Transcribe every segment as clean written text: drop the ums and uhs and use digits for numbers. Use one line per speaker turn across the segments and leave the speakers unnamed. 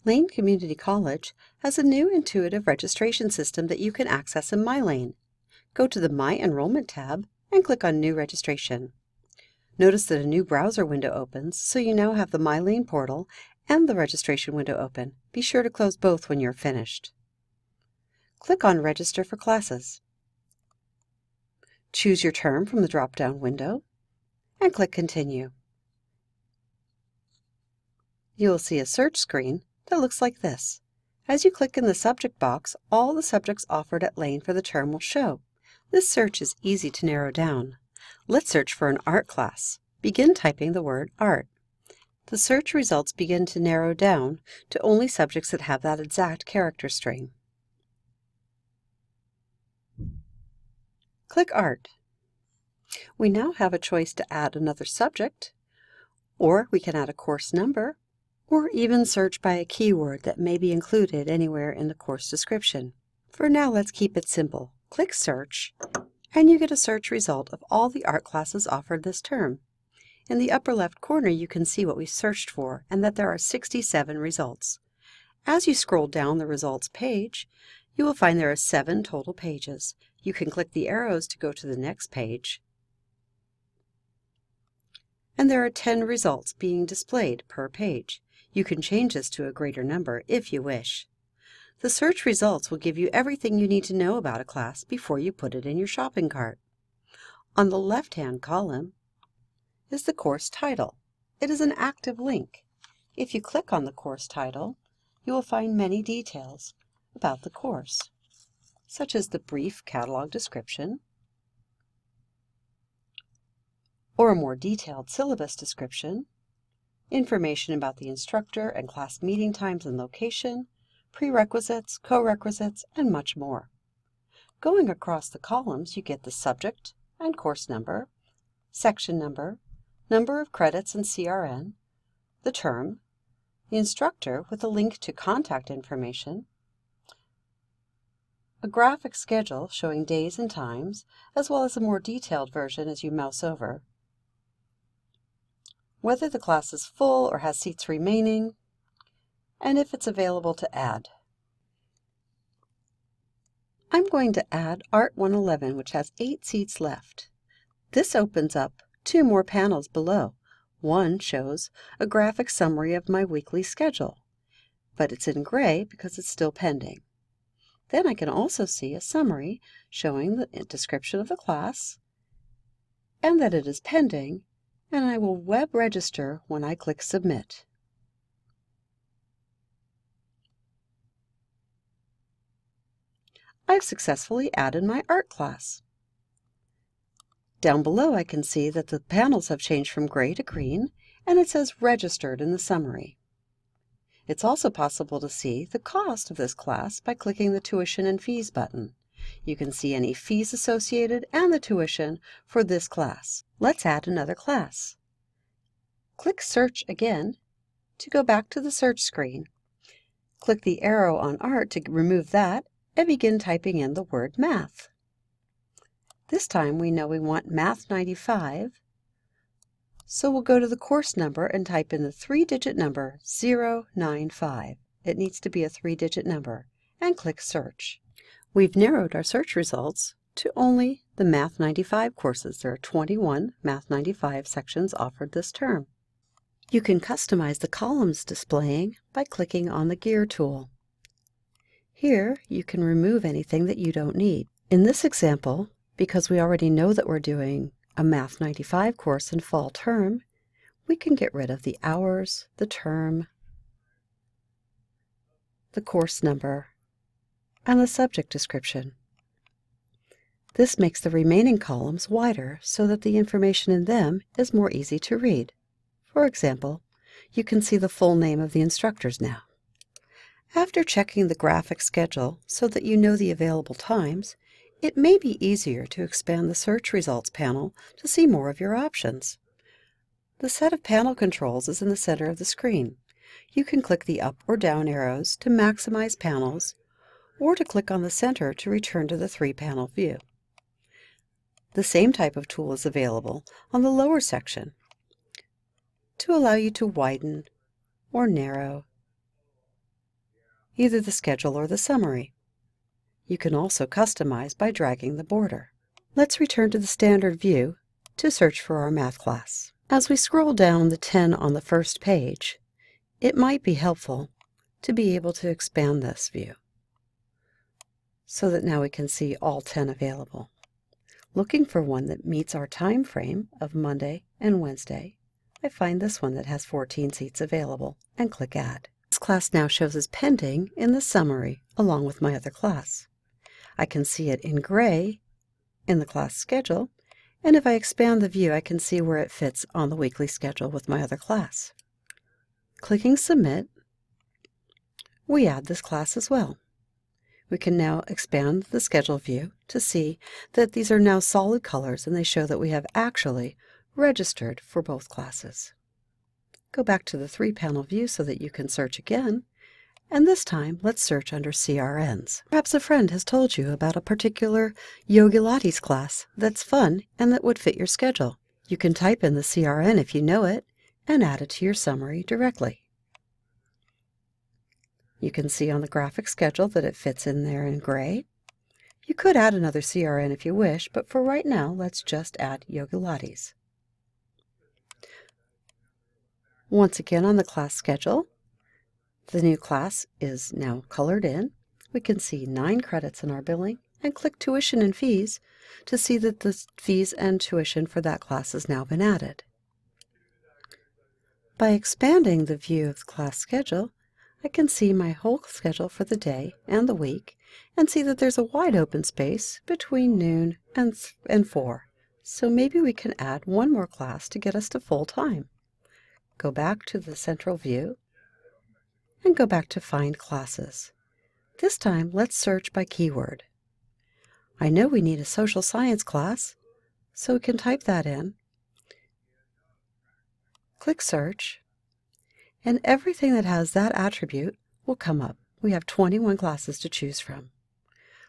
Lane Community College has a new intuitive registration system that you can access in myLane. Go to the My Enrollment tab and click on New Registration. Notice that a new browser window opens, so you now have the myLane portal and the registration window open. Be sure to close both when you're finished. Click on Register for Classes. Choose your term from the drop-down window and click Continue. You will see a search screen that looks like this. As you click in the subject box, all the subjects offered at Lane for the term will show. This search is easy to narrow down. Let's search for an art class. Begin typing the word art. The search results begin to narrow down to only subjects that have that exact character string. Click Art. We now have a choice to add another subject, or we can add a course number, or even search by a keyword that may be included anywhere in the course description. For now, let's keep it simple. Click Search, and you get a search result of all the art classes offered this term. In the upper left corner, you can see what we searched for and that there are 67 results. As you scroll down the results page, you will find there are 7 total pages. You can click the arrows to go to the next page. And there are 10 results being displayed per page. You can change this to a greater number if you wish. The search results will give you everything you need to know about a class before you put it in your shopping cart. On the left-hand column is the course title. It is an active link. If you click on the course title, you will find many details about the course, such as the brief catalog description, or a more detailed syllabus description, information about the instructor and class meeting times and location, prerequisites, co-requisites, and much more. Going across the columns, you get the subject and course number, section number, number of credits and CRN, the term, the instructor with a link to contact information, a graphic schedule showing days and times, as well as a more detailed version as you mouse over, whether the class is full or has seats remaining, and if it's available to add. I'm going to add Art 111, which has 8 seats left. This opens up 2 more panels below. One shows a graphic summary of my weekly schedule, but it's in gray because it's still pending. Then I can also see a summary showing the description of the class and that it is pending, and I will web register when I click Submit. I've successfully added my art class. Down below I can see that the panels have changed from gray to green, and it says Registered in the summary. It's also possible to see the cost of this class by clicking the Tuition and Fees button. You can see any fees associated and the tuition for this class. Let's add another class. Click Search again to go back to the search screen. Click the arrow on Art to remove that and begin typing in the word Math. This time we know we want Math 95, so we'll go to the course number and type in the 3-digit number 095. It needs to be a 3-digit number, and click Search. We've narrowed our search results to only the Math 95 courses. There are 21 Math 95 sections offered this term. You can customize the columns displaying by clicking on the Gear tool. Here you can remove anything that you don't need. In this example, because we already know that we're doing a Math 95 course in fall term, we can get rid of the hours, the term, the course number, and the subject description. This makes the remaining columns wider so that the information in them is more easy to read. For example, you can see the full name of the instructors now. After checking the graphic schedule so that you know the available times, it may be easier to expand the search results panel to see more of your options. The set of panel controls is in the center of the screen. You can click the up or down arrows to maximize panels, or to click on the center to return to the 3-panel view. The same type of tool is available on the lower section to allow you to widen or narrow either the schedule or the summary. You can also customize by dragging the border. Let's return to the standard view to search for our math class. As we scroll down the 10 on the first page, it might be helpful to be able to expand this view so that now we can see all 10 available. Looking for one that meets our time frame of Monday and Wednesday, I find this one that has 14 seats available and click Add. This class now shows as pending in the summary along with my other class. I can see it in gray in the class schedule, and if I expand the view I can see where it fits on the weekly schedule with my other class. Clicking Submit, we add this class as well. We can now expand the schedule view to see that these are now solid colors and they show that we have actually registered for both classes. Go back to the 3-panel view so that you can search again, and this time let's search under CRNs. Perhaps a friend has told you about a particular Yogi Lattes class that's fun and that would fit your schedule. You can type in the CRN if you know it and add it to your summary directly. You can see on the graphic schedule that it fits in there in gray. You could add another CRN if you wish, but for right now, let's just add Yogi Lattes. Once again on the class schedule, the new class is now colored in. We can see 9 credits in our billing and click Tuition and Fees to see that the fees and tuition for that class has now been added. By expanding the view of the class schedule, I can see my whole schedule for the day and the week and see that there's a wide open space between noon and 4. So maybe we can add one more class to get us to full time. Go back to the central view and go back to Find Classes. This time let's search by keyword. I know we need a social science class, so we can type that in. Click Search. And everything that has that attribute will come up. We have 21 classes to choose from.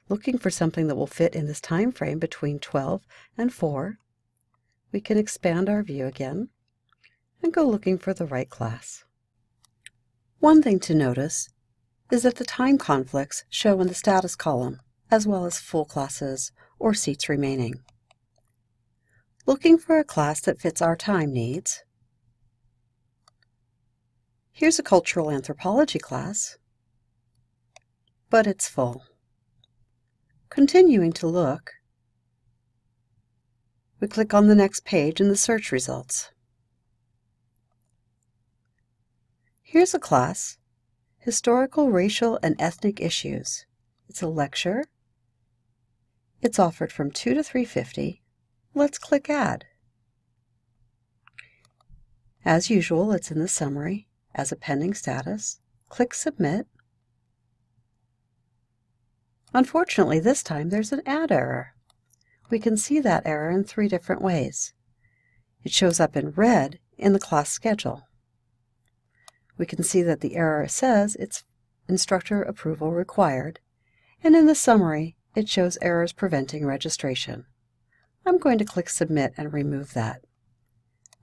Looking for something that will fit in this time frame between 12 and 4, we can expand our view again and go looking for the right class. One thing to notice is that the time conflicts show in the status column, as well as full classes or seats remaining. Looking for a class that fits our time needs, here's a cultural anthropology class, but it's full. Continuing to look, we click on the next page in the search results. Here's a class, Historical, Racial, and Ethnic Issues. It's a lecture. It's offered from 2 to 3:50. Let's click Add. As usual, it's in the summary as a pending status. Click Submit. Unfortunately, this time there's an add error. We can see that error in 3 different ways. It shows up in red in the class schedule. We can see that the error says it's instructor approval required, and in the summary it shows errors preventing registration. I'm going to click Submit and remove that.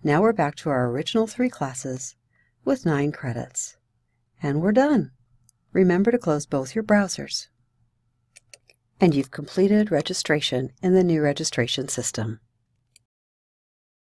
Now we're back to our original 3 classes with 9 credits. And we're done. Remember to close both your browsers. And you've completed registration in the new registration system.